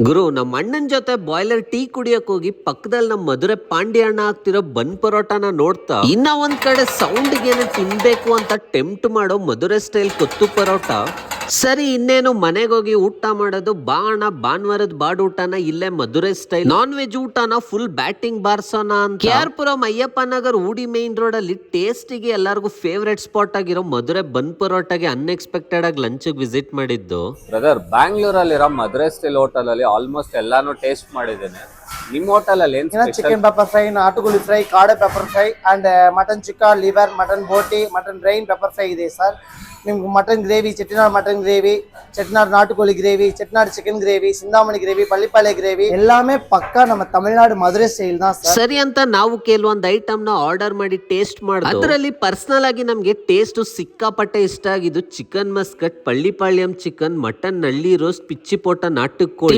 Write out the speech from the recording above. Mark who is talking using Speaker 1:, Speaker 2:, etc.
Speaker 1: ಗುರು ನಮ್ಮ ಅಣ್ಣನ ಜೊತೆ ಬಾಯ್ಲರ್ ಟೀ ಕುಡಿಯಕ್ ಹೋಗಿ ಪಕ್ಕದಲ್ಲಿ ನಮ್ಮ ಮಧುರೆ ಪಾಂಡಿ ಅಣ್ಣ ಆಗ್ತಿರೋ ಬನ್ ಪರೋಟಾನ ನೋಡ್ತಾ ಇನ್ನ ಒಂದ್ ಕಡೆ ಸೌಂಡ್ಗೇನೆ ತಿನ್ಬೇಕು ಅಂತ ಟೆಂಪ್ಟ್ ಮಾಡೋ ಮಧುರೆ ಸ್ಟೈಲ್ ಕೊತ್ತು ಪರೋಟ. ಸರಿ ಇನ್ನೇನು ಮನೆಗೆ ಹೋಗಿ ಊಟ ಮಾಡೋದು. ಬಾ ಅಣ್ಣ ಭಾನುವಾರದ ಬಾಡೂಟನ ಇಲ್ಲೇ ಮಧುರೆ ಸ್ಟೈಲ್ ನಾನ್ ವೆಜ್ ಊಟನ ಫುಲ್ ಬ್ಯಾಟಿಂಗ್ ಬಾರ್ಸೋಣ ಅಂತ KR-ಪುರಂ ಅಯ್ಯಪ್ಪ ನಗರ್ ಊಡಿ ಮೈನ್ ರೋಡ್ ಅಲ್ಲಿ ಟೇಸ್ಟಿಗೆ ಎಲ್ಲರಿಗೂ ಫೇವ್ರೆಟ್ ಸ್ಪಾಟ್ ಆಗಿರೋ ಮಧುರೆ ಬನ್ ಪರೋಟಾಗೆ ಅನ್ಎಕ್ಸ್ಪೆಕ್ಟೆಡ್ ಆಗಿ ಲಂಚ್ ವಿಸಿಟ್ ಮಾಡಿದ್ದು.
Speaker 2: ಬ್ರದರ್, ಬ್ಯಾಂಗ್ಳೂರಲ್ಲಿರೋ ಮಧುರೆ ಸ್ಟೈಲ್ ಹೋಟೆಲ್ ಅಲ್ಲಿ ಆಲ್ಮೋಸ್ಟ್ ಎಲ್ಲಾನು ಟೇಸ್ಟ್ ಮಾಡಿದ್ದೇನೆ. ನಿಮ್ಮ ಹೋಟೆಲ್ ಅಲ್ಲಿ ಏನ್
Speaker 3: ಚಿಕನ್ ಪೆಪ್ಪರ್ ಫ್ರೈ, ನಾಟುಗುಳಿ ಫ್ರೈ, ಕಾಡೆ ಪೆಪ್ಪರ್ ಫ್ರೈ ಅಂಡ್ ಮಟನ್ ಚಿಕ್ಕ, ಲಿವರ್, ಮಟನ್ ಬೋಟಿ, ಮಟನ್ ಬ್ರೈನ್ ಪೆಪ್ಪರ್ ಫ್ರೈ ಇದೆ ಸರ್. ನಿಮ್ಗೆ mutton gravy, Chettinad mutton gravy, Chettinad ನಾಟುಕೋಳಿ ಗ್ರೇವಿ, ಚೆಟ್ಟಿನಾಡ್ ಚಿಕನ್ ಗ್ರೇವಿ, ಸಿಂಧಾಮಣಿ ಗ್ರೇವಿ, ಪಳ್ಳಿಪಾಳ್ಯ ಗ್ರೇವಿ ಎಲ್ಲಾமே ಪಕ್ಕಾ ನಮ್ಮ ತಮಿಳ್ನಾಡು ಮಧುರೆ ಸ್ಟೈಲ್ ನ
Speaker 1: ಸರಿ ಅಂತ ನಾವು ಕೆಲವೊಂದು ಐಟಮ್ ನ ಆರ್ಡರ್ ಮಾಡಿ ಟೇಸ್ಟ್ ಮಾಡಿದ್ವಿ. ಅದರಲ್ಲಿ ಪರ್ಸನಲ್ ಆಗಿ ನಮ್ಗೆ ಟೇಸ್ಟ್ ಸಿಕ್ಕಾಪಟ್ಟೆ ಇಷ್ಟ ಆಗಿದ್ದು ಚಿಕನ್ ಮಸ್ಕಟ್, ಪಳ್ಳಿಪಾಳ್ಯಂ ಚಿಕನ್, ಮಟನ್ ನಳ್ಳಿ ರೋಸ್ಟ್, ಪಿಚ್ಚಿ ಪೋಟ ನಾಟುಕೋಳಿ.